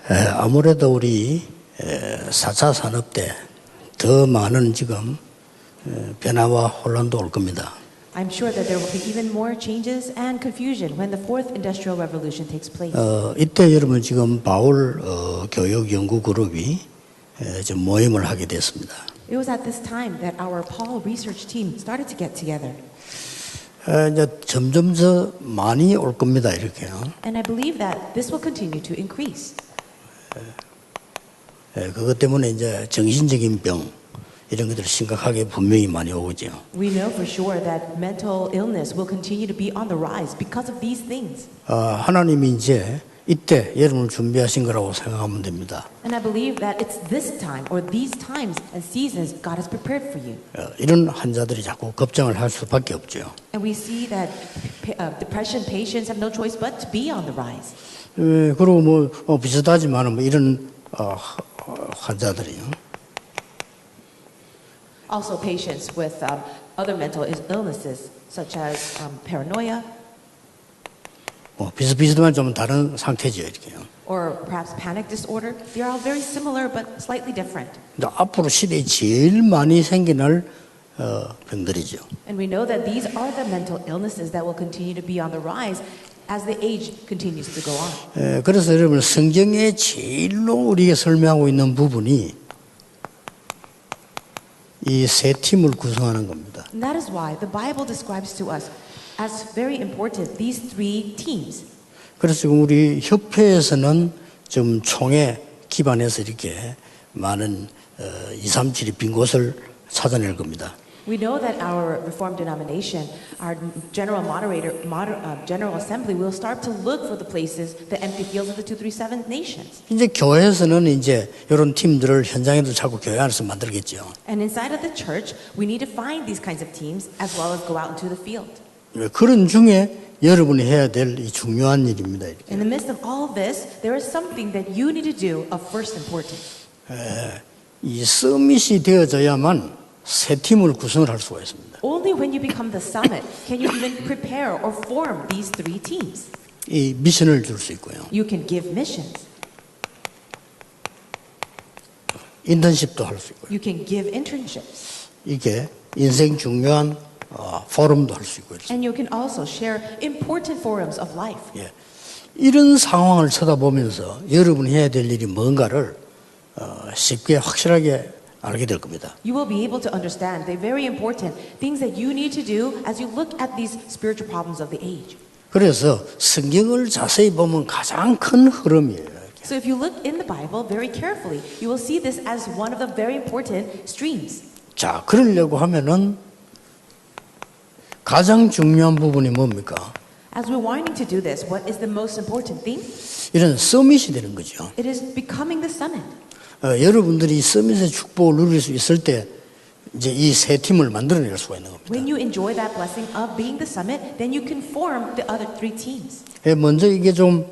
아무래도 우리 4차 산업 때 더 많은 지금 변화와 혼란도 올 겁니다. I'm sure that there will be even more changes and confusion when the fourth industrial revolution takes place. 이때 여러분 지금 바울 교육 연구 그룹이 좀 모임을 하게 됐습니다. It was at this time that our Paul research team started to get together. 이제 점점 더 많이 올 겁니다, 이렇게요. And I believe that this will continue to increase. 그것 때문에 이제 정신적인 병 이런 것들 심각하게 분명히 많이 오죠. We know for sure that mental illness will continue to be on the rise because of these things. 하나님이 이제 이때 여러분을 준비하신 거라고 생각하면 됩니다. And I believe that it's this time or these times and seasons God has prepared for you. 이런 환자들이 자꾸 걱정을 할 수밖에 없죠. And we see that depression patients have no choice but to be on the rise. 그리고 뭐 비슷하지만 뭐 이런 환자들이요. Also patients with other mental illnesses such as paranoia 비슷비슷하면 좀 다른 상태죠, 이렇게요. or perhaps panic disorder. They are all very similar but slightly different. 근데 앞으로 시대에 제일 많이 생겨날 병들이죠. And we know that these are the mental illnesses that will continue to be on the rise as the age continues to go on. 그래서 여러분 성경에 제일로 우리에게 설명하고 있는 부분이 이 세 팀을 구성하는 겁니다. And that is why the Bible describes to us as very important these three teams. 그래서 지금 우리 협회에서는 좀 총에 기반해서 이렇게 많은 237이 빈 곳을 찾아낼 겁니다. We know that our Reformed denomination, our general General Assembly will start to look for the places, the empty fields of the 237 nations. 이제 교회에서는 이제 이런 팀들을 현장에도 자꾸 교회 안에서 만들겠죠. And inside of the church, we need to find these kinds of teams as well as go out into the field. 그런 중에 여러분이 해야 될 이 중요한 일입니다. 이렇게. In the midst of all of this, there is something that you need to do of first importance. 이 서밋이 되어져야만 새 팀을 구성을 할 수가 있습니다. Only when you become the summit can you even prepare or form these three teams. 이 미션을 줄 수 있고요. You can give missions. 인턴십도 할 수 있고요. You can give internships. 이게 인생 중요한 포럼도 할 수 있고요. And you can also share important forums of life. 예. 이런 상황을 쳐다보면서 여러분이 해야 될 일이 뭔가를 쉽게 확실하게 알게 될 겁니다. You will be able to understand the very important things that you need to do as you look at these spiritual problems of the age. 그래서 성경을 자세히 보면 가장 큰 흐름이에요. So if you look in the Bible very carefully, you will see this as one of the very important streams. 자, 그러려고 하면은 가장 중요한 부분이 뭡니까? As we're wanting to do this, what is the most important thing? 이런 서밋이 되는 거죠. It is becoming the summit. 여러분들이 서밋의 축복을 누릴 수 있을 때 이제 이 세 팀을 만들어낼 수가 있는 겁니다. When you enjoy that blessing of being the summit, then you can form the other three teams. 먼저 이게 좀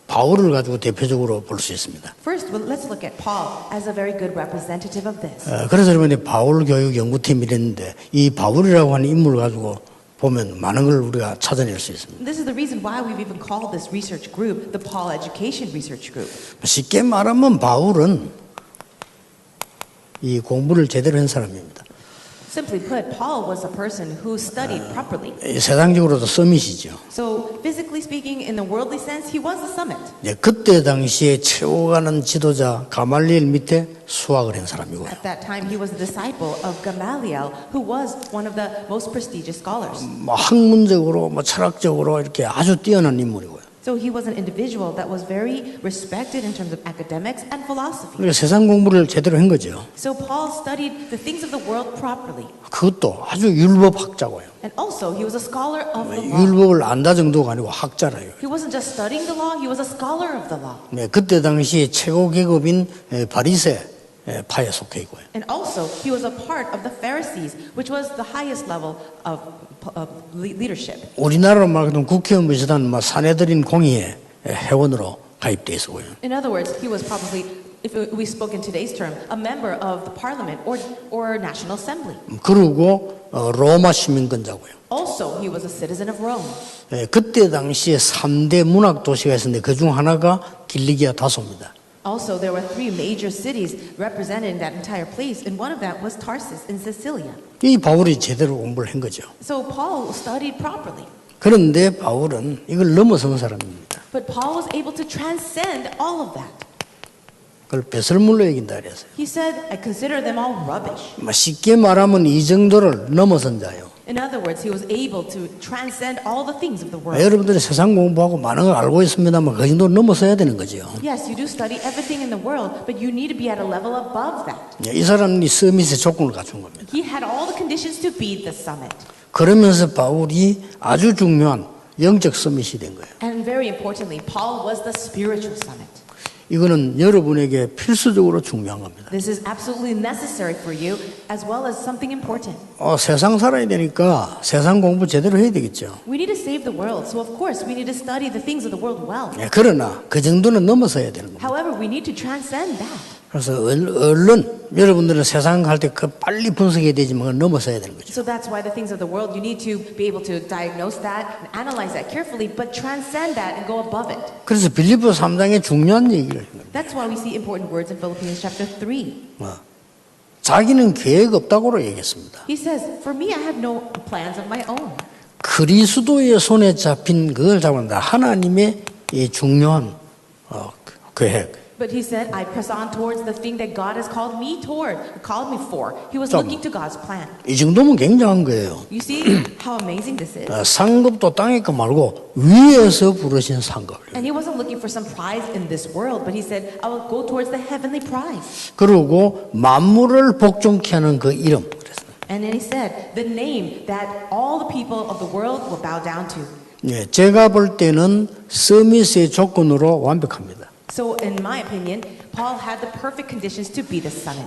바울을 가지고 대표적으로 볼 수 있습니다. First, let's look at Paul as a very good representative of this. 그래서 여러분이 바울 교육 연구팀이 됐는데 이 바울이라고 하는 인물을 가지고 보면 많은 걸 우리가 찾아낼 수 있습니다. This is the reason why we've even called this research group the Paul Education Research Group. 쉽게 말하면 바울은 이 공부를 제대로 한 사람입니다. Simply put, Paul was a person who studied properly. 세상적으로도 서밋이죠. So, physically speaking, in the worldly sense, he was the summit. 그때 당시에 최고가는 지도자 가말리엘 밑에 수학을 한 사람이고요. At that time, he was a disciple of Gamaliel, who was one of the most prestigious scholars. 학문적으로, 철학적으로 이렇게 아주 뛰어난 인물이고요. So he was an individual that was very respected in terms of academics and philosophy. 그러니까 세상 공부를 제대로 한 거죠. So Paul studied the things of the world properly. 그것도 아주 율법학자고요. And also, he was a scholar of the law. 율법을 안다 정도가 아니고 학자라요. He wasn't just studying the law, he was a scholar of the law. 그때 당시 최고 계급인 바리새 파에 속해 있고요. And also, he was a part of the Pharisees, which was the highest level of leadership. 우리나라로 말하면 국회의원 비슷한 사내들인 공의회 회원으로 가입돼 있었고요. In other words, he was probably if we spoke in today's term, a member of the parliament or National Assembly. 그리고 로마 시민권자고요. Also, he was a citizen of Rome. 예, 그때 당시에 3대 문학 도시가 있었는데 그중 하나가 길리기아 다소입니다. Also, there were three major cities represented in that entire place, and one of that was Tarsus in Sicilia. 이 바울이 제대로 공부를 한 거죠. So Paul studied properly. 그런데 바울은 이걸 넘어선 사람입니다. But Paul was able to transcend all of that. 그걸 배설물로 여긴다 그랬어요. He said, I consider them all rubbish. 쉽게 말하면 이 정도를 넘어선 자요. In other words, he was able to transcend all the things of the world. 여러분들이 세상 공부하고 많은 걸 알고 있습니다만 그 정도를 넘어서야 되는 거죠. Yes, you do study everything in the world, but you need to be at a level above that. 이 사람이 서밋의 조건을 갖춘 겁니다. He had all the conditions to be the summit. 그러면서 바울이 아주 중요한 영적 서밋이 된 거예요. And very importantly, Paul was the spiritual summit. 이거는 여러분에게 필수적으로 중요한 겁니다. This is absolutely necessary for you as well as something important. 세상 살아야 되니까 세상 공부 제대로 해야 되겠죠. We need to save the world, so of course we need to study the things of the world well. 그러나 그 정도는 넘어서야 되는 겁니다. However, we need to transcend that. 그래서 얼른 여러분들은 세상 할 때 그 빨리 분석해야 되지만 그걸 넘어서야 되는 거죠. So that's why the things of the world, you need to be able to diagnose that and analyze that carefully, but transcend that and go above it. 그래서 빌립보 3장에 중요한 얘기를 한 겁니다. That's why we see important words in Philippians chapter 3. 자기는 계획 없다고 얘기했습니다. He says, for me, I have no plans of my own. 그리스도의 손에 잡힌 그걸 잡는다. 하나님의 이 중요한 계획. But he said, I press on towards the thing that God has called me for. He was 좀, looking to God's plan. 이 정도면 굉장한 거예요. You see how amazing this is? 상급도 땅에 거 말고 위에서 부르신 상급. And he wasn't looking for some prize in this world, but he said, I will go towards the heavenly prize. 그리고 만물을 복종케 하는 그 이름. And then he said, the name that all the people of the world will bow down to. 예, 제가 볼 때는 서밋의 조건으로 완벽합니다. So in my opinion, Paul had the perfect conditions to be the summit.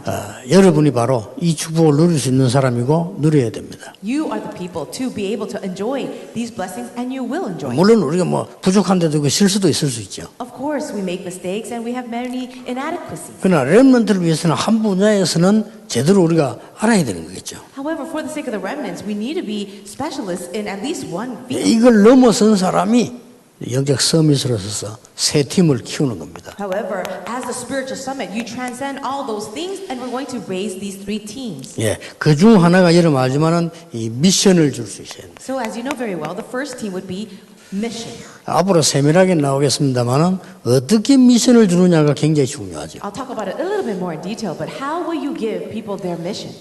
여러분이 바로 이 축복을 누릴 수 있는 사람이고 누려야 됩니다. You are the people to be able to enjoy these blessings, and you will enjoy. 물론 우리가 부족한데도 그 실수도 있을 수 있죠. Of course, we make mistakes and we have many inadequacies. 그러나 렘넌트를 위해서는 한 분야에서는 제대로 우리가 알아야 되는 거겠죠. However, for the sake of the remnants, we need to be specialists in at least one field. 이걸 넘어선 사람이 영적 서밋으로서 새 팀을 키우는 겁니다. However, as the spiritual summit, you transcend all those things, and we're going to raise these three teams. 예, 그 중 하나가 여러분 알지만은 이 미션을 줄 수 있어야 됩니다. So, as you know very well, the first team would be mission. 앞으로 세밀하게 나오겠습니다만은 어떻게 미션을 주느냐가 굉장히 중요하죠. I'll talk about it a little bit more in detail, but how will you give people their mission?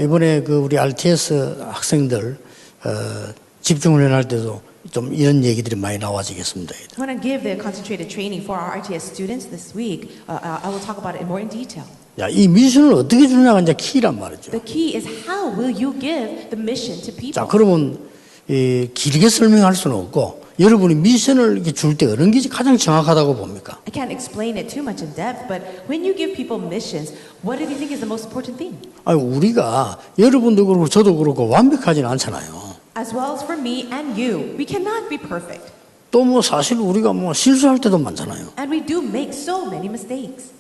이번에 그 우리 RTS 학생들 집중훈련 할 때도 좀 이런 얘기들이 많이 나와지겠습니다. When I give the concentrated training for our RTS students this week, I will talk about it more in detail. 야, 이 미션을 어떻게 주느냐가 이제 키란 말이죠. The key is how will you give the mission to people? 자, 그러면 길게 설명할 수는 없고 여러분이 미션을 이렇게 줄 때 어느 게 가장 정확하다고 봅니까? I can't explain it too much in depth, but when you give people missions, what do you think is the most important thing? 아니, 우리가 여러분도 그렇고 저도 그렇고 완벽하지는 않잖아요. As well as for me and you, we cannot be perfect. 또 사실 우리가 실수할 때도 많잖아요. And we do make so many mistakes.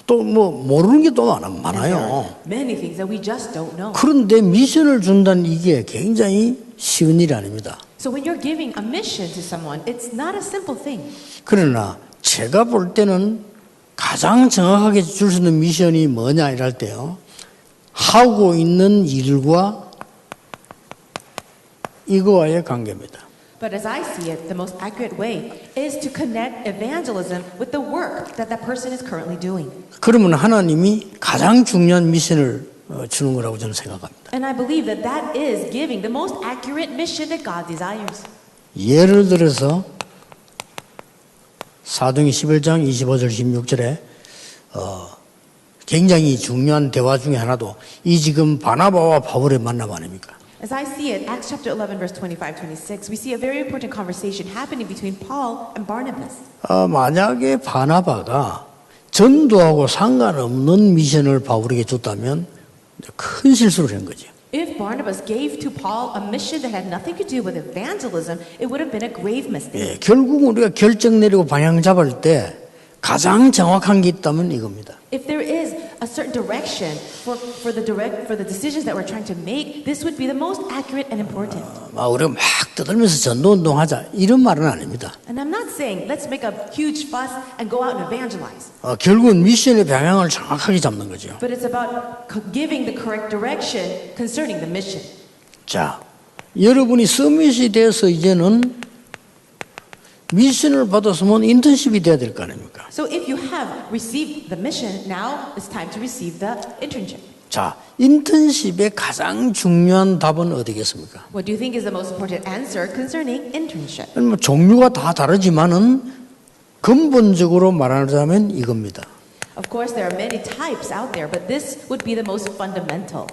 또 모르는 게 또 And there 많아요. are many things that we just don't know. 그런데 미션을 준다는 이게 굉장히 쉬운 일이 아닙니다. So when you're giving a mission to someone, it's not a simple thing. 그러나 제가 볼 때는 가장 정확하게 줄 수 있는 미션이 뭐냐 이럴 때요. 하고 있는 일과 이거와의 관계입니다. But as I see it, the most accurate way is to connect evangelism with the work that that person is currently doing. 그러면 하나님이 가장 중요한 미션을 주는 거라고 저는 생각합니다. And I believe that that is giving the most accurate mission that God desires. 예를 들어서 사도행 11장 25절 16절에 굉장히 중요한 대화 중에 하나도 이 지금 바나바와 바울의 만남 아닙니까? As I see it, Acts chapter 11, verse 25-26, we see a very important conversation happening between Paul and Barnabas. 만약에 바나바가 전도하고 상관없는 미션을 바울에게 줬다면 큰 실수를 한 거죠. If Barnabas gave to Paul a mission that had nothing to do with evangelism, it would have been a grave mistake. 예, 결국 우리가 결정 내리고 방향 잡을 때 가장 정확한 게 있다면 이겁니다. If there is a certain direction for the decisions that we're trying to make, this would be the most accurate and important. 우리가 막 떠들면서 전도운동하자 이런 말은 아닙니다. And I'm not saying let's make a huge fuss and go out and evangelize. 결국은 미션의 방향을 정확하게 잡는 거죠. But it's about giving the correct direction concerning the mission. 자, 여러분이 서밋이 돼서 이제는 미션을 받았으면 인턴십이 돼야 될 거 아닙니까? So if you have received the mission, now it's time to receive the internship. 자, 인턴십의 가장 중요한 답은 어디겠습니까? What do you think is the most important answer concerning internship? 뭐 종류가 다 다르지만은 근본적으로 말하자면 이겁니다. Of course, there are many types out there, but this would be the most fundamental.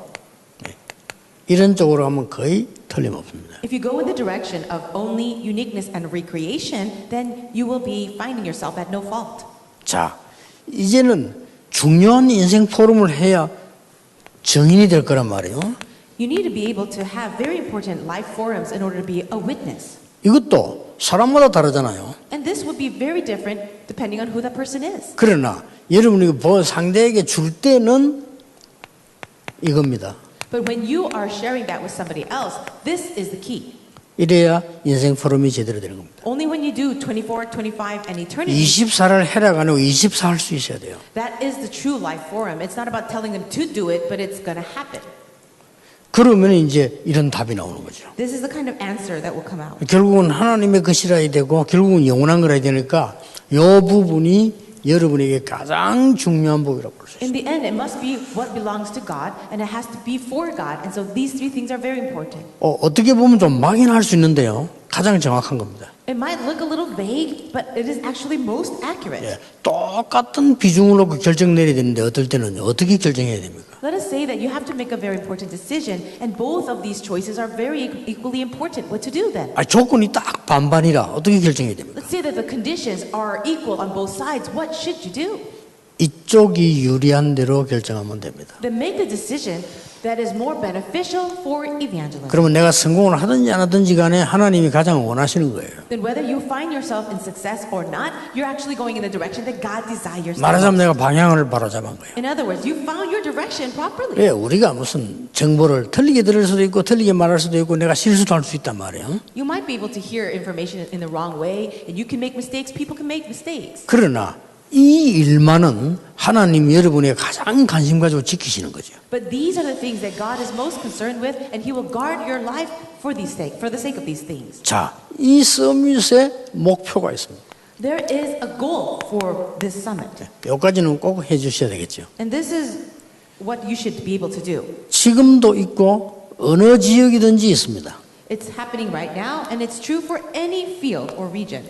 이런 쪽으로 하면 거의 틀림없습니다. If you go in the direction of only uniqueness and recreation, then you will be finding yourself at no fault. 자, 이제는 중요한 인생 포럼을 해야 증인이 될 거란 말이에요. You need to be able to have very important life forums in order to be a witness. 이것도 사람마다 다르잖아요. And this would be very different depending on who that person is. 그러나 여러분이 상대에게 줄 때는 이겁니다. But when you are sharing that with somebody else, this is the key. 이래야 인생 포럼이 제대로 되는 겁니다. Only when you do 24, 25, and eternity, 24를 해라가 아니고 24 할 수 있어야 돼요. that is the true life forum. It's not about telling them to do it, but it's going to happen. 그러면 이제 이런 답이 나오는 거죠. This is the kind of answer that will come out. 결국은 하나님의 것이라야 되고 결국은 영원한 거라야 되니까 이 부분이 여러분에게 가장 중요한 복이라고 볼 수 있어요. In the end, it must be what belongs to God, and it has to be for God. And so these three things are very important. 어떻게 보면 좀 막연할 수 있는데요. 가장 정확한 겁니다. It might look a little vague, but it is actually most accurate. 예, 똑같은 비중을 놓고 결정 내려야 되는데 어떨 때는 어떻게 결정해야 됩니까? Let us say that you have to make a very important decision, and both of these choices are very equally important. What to do then? 조건이 딱 반반이라 어떻게 결정해야 됩니까? Let's say that the conditions are equal on both sides. What should you do? 이쪽이 유리한 대로 결정하면 됩니다. Then make the decision that is more beneficial for evangelism. 그러면 내가 성공을 하든지 안 하든지 간에 하나님이 가장 원하시는 거예요. Then whether you find yourself in success or not, you're actually going in the direction that God desires. 말하자면 내가 방향을 바로 잡은 거예요. In other words, you found your direction properly. 왜 우리가 무슨 정보를 틀리게 들을 수도 있고 틀리게 말할 수도 있고 내가 실수도 할 수 있단 말이에요. You might be able to hear information in the wrong way, and you can make mistakes. People can make mistakes. 그러나 이 일만은 하나님 여러분의 가장 관심 가지고 지키시는 거죠. But these are the things that God is most concerned with, and He will guard your life for the sake of these things. 자, 이 서밋의 목표가 있습니다. There is a goal for this summit, 여기까지는 꼭 해주셔야 되겠죠. and this is what you should be able to do. 지금도 있고 어느 지역이든지 있습니다. It's happening right now, and it's true for any field or region.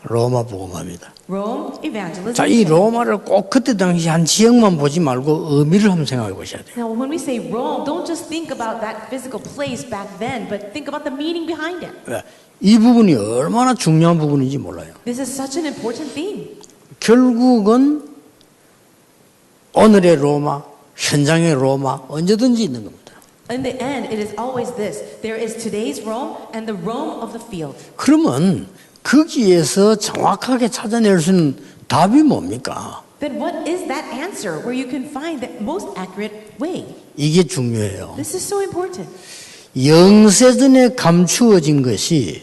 로마 복음화입니다. Rome evangelism. 자, 이 로마를 꼭 그때 당시 한 지역만 보지 말고 의미를 한번 생각해 보셔야 돼요. Now, when we say Rome, don't just think about that physical place back then, but think about the meaning behind it. 왜? 이 부분이 얼마나 중요한 부분인지 몰라요. This is such an important thing. 결국은 오늘의 로마, 현장의 로마 언제든지 있는 겁니다. In the end, it is always this. There is today's Rome and the Rome of the field. 그러면 거기에서 정확하게 찾아낼 수 있는 답이 뭡니까? Then what is that answer where you can find the most accurate way? 이게 중요해요. This is so important. 영세전에 감추어진 것이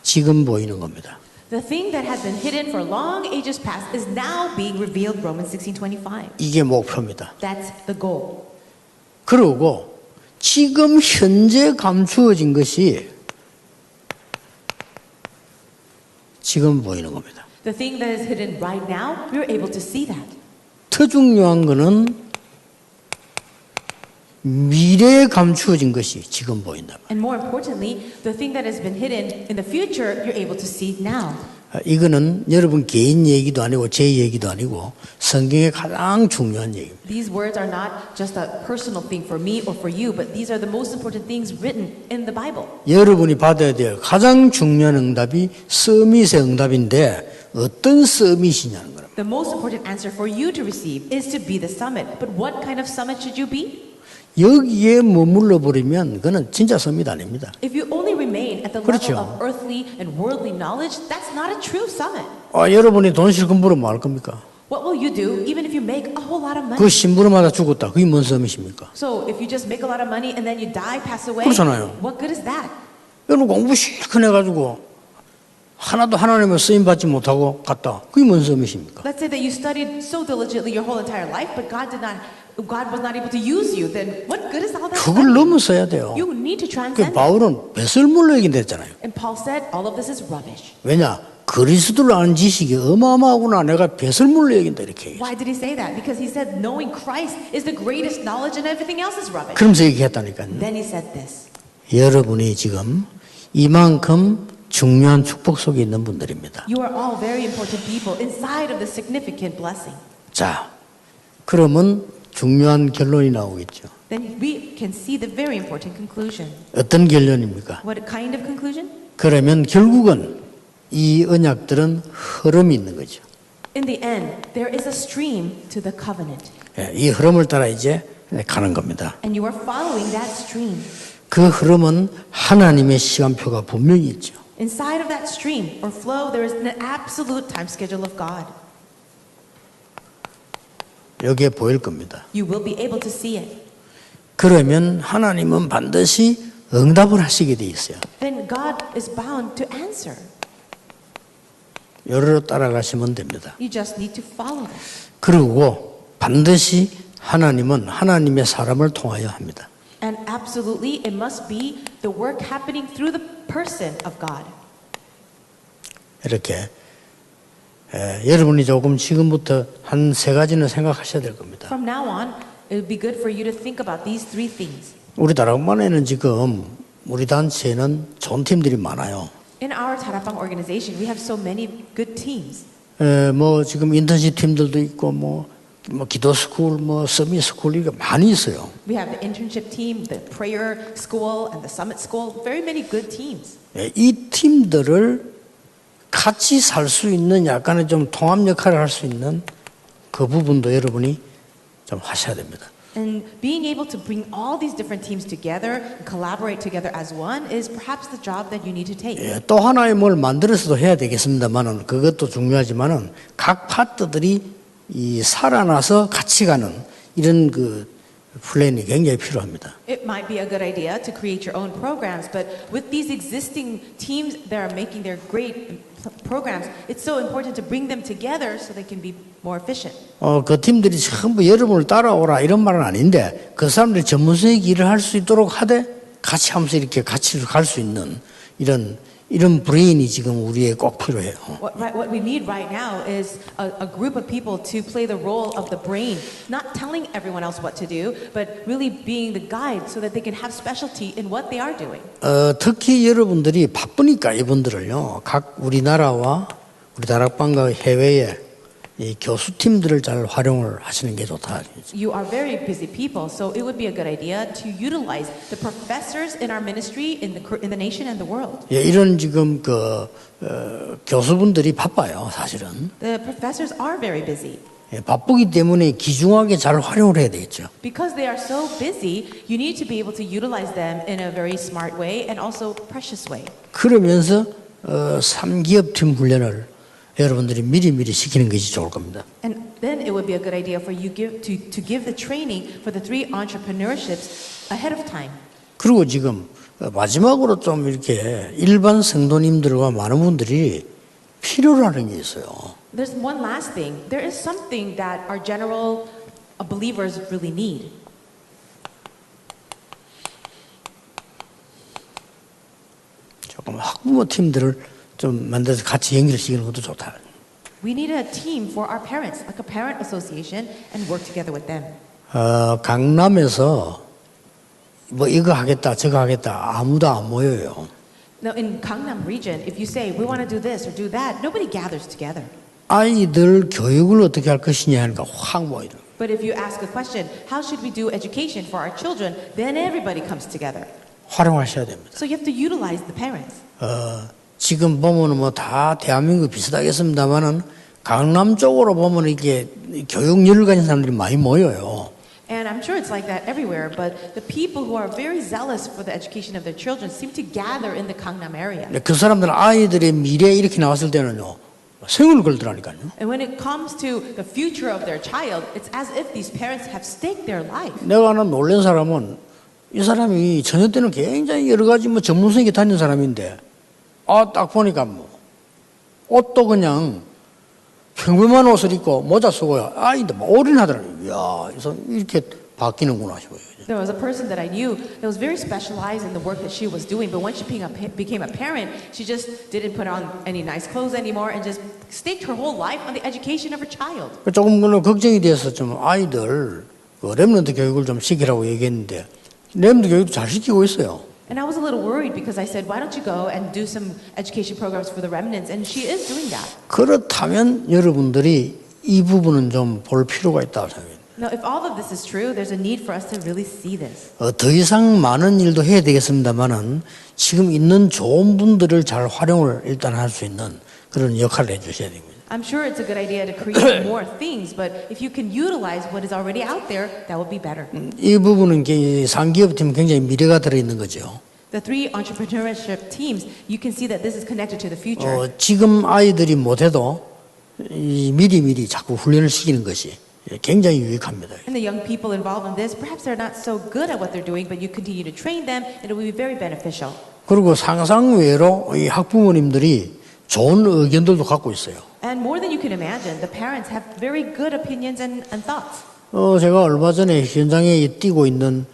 지금 보이는 겁니다. The thing that had been hidden for long ages past is now being revealed, Romans 16:25. 이게 목표입니다. That's the goal. 그리고 지금 현재 감추어진 것이 지금 보이는 겁니다. The thing that is hidden right now, we're able to see that. 더 중요한 것은 미래에 감추어진 것이 지금 보인다. And more importantly, the thing that has been hidden in the future, you're able to see now. 이거는 여러분 개인 얘기도 아니고 제 얘기도 아니고 성경의 가장 중요한 얘기입니다. These words are not just a personal thing for me or for you, but these are the most important things written in the Bible. 여러분이 받아야 될 가장 중요한 응답이 서밋의 응답인데 어떤 서밋이냐는 거예요. The most important answer for you to receive is to be the summit. But what kind of summit should you be? 여기에 머물러 버리면 그는 진짜 서밋 아닙니다. If you only remain at the 그렇죠. level of earthly and worldly knowledge, that's not a true summit. 여러분이 돈 실컷 벌으면 뭐 할 겁니까? What will you do even if you make a whole lot of money? 그 심부름하다 죽었다. 그게 뭔 서밋입니까? So if you just make a lot of money and then you die, pass away, 그렇잖아요. what good is that? 여러분 공부 실컷 해가지고 하나도 하나님의 쓰임 받지 못하고 갔다. 그게 뭔 서밋입니까? Let's say that you studied so diligently your whole entire life, but God was not able to use you. Then what good is all that? 그걸 studying? 넘어서야 돼요. You need to 그 transcend. it. 바울은 배설물로 얘기했잖아요. And Paul said, all of this is rubbish. 왜냐? 그리스도를 아는 지식이 어마어마하구나. 내가 배설물로 얘긴다 이렇게 얘기했어요. Why did he say that? Because he said knowing Christ is the greatest knowledge and everything else is rubbish. 그러면서 얘기했다니까요. Then he said this. 여러분이 지금 이만큼 중요한 축복 속에 있는 분들입니다. You are all very important people inside of the significant blessing. 자, 그러면 중요한 결론이 나오겠죠. Then we can see the very important conclusion. 어떤 결론입니까? What kind of conclusion? 그러면 결국은 이 언약들은 흐름이 있는 거죠. In the end, there is a stream to the covenant. 이 흐름을 따라 이제 가는 겁니다. And you are following that stream. 그 흐름은 하나님의 시간표가 분명히 있죠. Inside of that stream or flow, there is an absolute time schedule of God. 여기에 보일 겁니다. You will be able to see it. 그러면 하나님은 반드시 응답을 하시게 돼 있어요. Then God is bound to answer. 요로 따라가시면 됩니다. You just need to follow that. 그리고 반드시 하나님은 하나님의 사람을 통하여 합니다. And absolutely, it must be the work happening through the person of God. 이렇게 여러분이 조금 지금부터 한 세 가지는 생각하셔야 될 겁니다. From now on, it would be good for you to think about these three things. 우리 다락방에는 지금 우리 단체에는 좋은 팀들이 많아요. In our Tarapang organization, we have so many good teams. 뭐 지금 인턴십 팀들도 있고 뭐 기도 스쿨, 뭐 서밋 스쿨 이게 많이 있어요. We have the internship team, the prayer school, and the summit school. Very many good teams. 이 팀들을 같이 살 수 있는 약간의 좀 통합 역할을 할 수 있는 그 부분도 여러분이 좀 하셔야 됩니다. And being able to bring all these different teams together and collaborate together as one is perhaps the job that you need to take. 또 하나의 뭘 만들어서도 해야 되겠습니다만은 그것도 중요하지만은 각 파트들이 이 살아나서 같이 가는 이런 그 플랜이 굉장히 필요합니다. It might be a good idea to create your own programs, but with these existing teams that are making their great programs, it's so important to bring them together so they can be more efficient. 그 팀들이 전부 여러분을 따라오라 이런 말은 아닌데 그 사람들이 전문성의 일을 할 수 있도록 하되 같이 하면서 이렇게 같이 갈 수 있는 이런 브레인이 지금 우리에 꼭 필요해요. What we need right now is a group of people to play the role of the brain, not telling everyone else what to do, but really being the guide so that they can have specialty in what they are doing. 특히 여러분들이 바쁘니까 이분들을요. 각 우리나라와 우리 다락방과 해외에 이 교수팀들을 잘 활용을 하시는 게 좋다. You are very busy people, so it would be a good idea to utilize the professors in our ministry in the nation and the world. 이런 지금 교수분들이 바빠요, 사실은. The professors are very busy. 바쁘기 때문에 귀중하게 잘 활용을 해야 되겠죠. Because they are so busy, you need to be able to utilize them in a very smart way and also precious way. 그러면서 3기업팀 훈련을 여러분들이 미리미리 시키는 것이 좋을 겁니다. And then it would be a good idea for you to give the training for the 3 entrepreneurships ahead of time. 그리고 지금 마지막으로 좀 이렇게 일반 성도님들과 많은 분들이 필요로 하는 게 있어요. There's one last thing. There is something that our general believers really need. 조금 학부모 팀들을 좀 만들어서 같이 연결시키는 것도 좋다. We need a team for our parents, like a parent association, and work together with them. 강남에서 뭐 이거 하겠다 저거 하겠다 아무도 안 모여요. Now in Gangnam region, if you say we want to do this or do that, nobody gathers together. 아이들 교육을 어떻게 할 것이냐 하니까 확 모이는. But if you ask a question, how should we do education for our children, then everybody comes together. 활용하셔야 됩니다. So you have to utilize the parents. 지금 보면은 뭐 다 대한민국 비슷하겠습니다만은 강남 쪽으로 보면 이게 교육 열을 가진 사람들이 많이 모여요. And I'm I'm sure it's like that everywhere, but the people who are very zealous for the education of their children seem to gather in the Gangnam area. 그 사람들은 아이들의 미래 이렇게 나왔을 때는요, 생을 걸더라니까요. And when it comes to the future of their child, it's as if these parents have staked their life. 내가 하나 놀란 사람은 이 사람이 저녁 때는 굉장히 여러 가지 뭐 전문성이 다니는 사람인데, 딱 보니까 뭐, 옷도 그냥 평범한 옷을 입고 모자 쓰고요. 아이인데 뭐 올인하더라고요. 이야, 그래서 이렇게 바뀌는구나 싶어요. There was a person that I knew that was very specialized in the work that she was doing, but when she became a parent, she just didn't put on any nice clothes anymore and just staked her whole life on the education of her child. 조금 걱정이 돼서 좀 아이들 렘넌트 교육을 좀 시키라고 얘기했는데 렘넌트 교육도 잘 시키고 있어요. And I was a little worried because I said, why don't you go and do some education programs for the remnants? And she is doing that. 그렇다면 여러분들이 이 부분은 좀 볼 필요가 있다고 생각해요. Now, if all of this is true, there's a need for us to really see this. 더 이상 많은 일도 해야 되겠습니다만은 지금 있는 좋은 분들을 잘 활용을 일단 할 수 있는 그런 역할을 해주셔야 됩니다. I'm sure it's a good idea to create more things, but if you can utilize what is already out there, that would be better. 이 부분은 상기업팀 굉장히 미래가 들어있는 거죠. The three entrepreneurship teams, you can see that this is connected to the future. 지금 아이들이 못해도 미리 자꾸 훈련을 시키는 것이 굉장히 유익합니다. And the young people involved in this, perhaps they're not so good at what they're doing, but you continue to train them, and it will be very beneficial. 그리고 상상외로 이 학부모님들이 좋은 의견들도 갖고 있어요. And more than you can imagine, the parents have very good opinions and thoughts. 제가 얼마 전에 현장에 뛰고 있는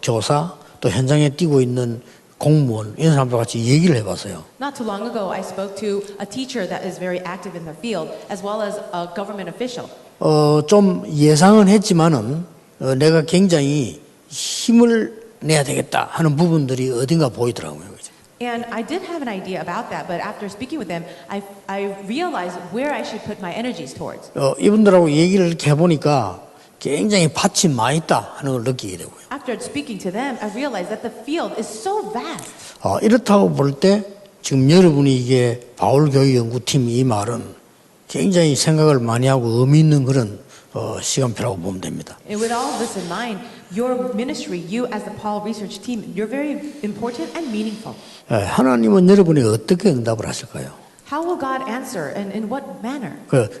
교사 또 현장에 뛰고 있는 공무원 이런 사람들 같이 얘기를 해봤어요. Not too long ago, I spoke to a teacher that is very active in the field, as well as a government official. 좀 예상은 했지만은 내가 굉장히 힘을 내야 되겠다 하는 부분들이 어딘가 보이더라고요. And I did have an idea about that, but after speaking with them, I realized where I should put my energies towards. 이분들하고 얘기를 이렇게 해보니까 굉장히 밭이 많이 있다 하는 걸 느끼게 되고요. After speaking to them, I realized that the field is so vast. 이렇다고 볼 때 지금 여러분이 이게 바울교육연구팀 이 말은 굉장히 생각을 많이 하고 의미 있는 그런 시간표라고 보면 됩니다. And with all this in mind, your ministry, you as the Paul Research Team, you're very important and meaningful. 하나님은 여러분에게 어떻게 응답을 하실까요? How will God answer and in what manner?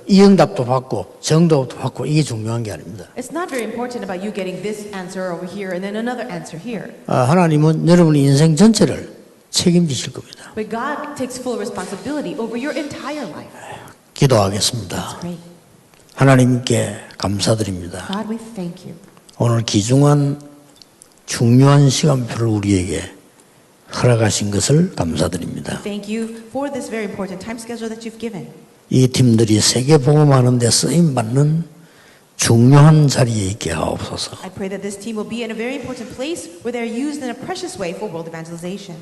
이 응답도 받고 정답도 받고 이게 중요한 게 아닙니다. It's not very important about you getting this answer over here and then another answer here. 하나님은 여러분의 인생 전체를 책임지실 겁니다. But God takes full responsibility over your entire life. 기도하겠습니다. Great. 하나님께 감사드립니다. God, we thank you. 오늘 귀중한 중요한 시간표를 우리에게 허락하신 것을 감사드립니다. Thank you for this very important time schedule that you've given. 이 팀들이 세계 복음하는 데 쓰임 받는 중요한 자리에 있게 하옵소서. I pray that this team will be in a very important place where they're used in a precious way for world evangelization.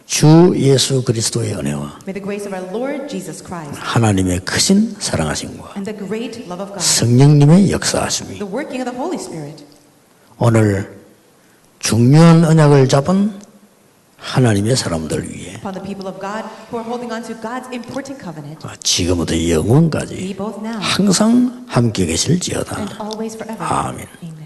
주 예수 그리스도의 은혜와 May the grace of our Lord Jesus Christ 하나님의 크신 사랑하심과 and the great love of God, 성령님의 역사하심이 the working of the Holy Spirit, 오늘 중요한 언약을 잡은 하나님의 사람들 위해 upon the people of God who are holding on to God's important covenant, 지금부터 be 영원까지 both now 항상 함께 계실지어다. and always forever. 아멘. Amen.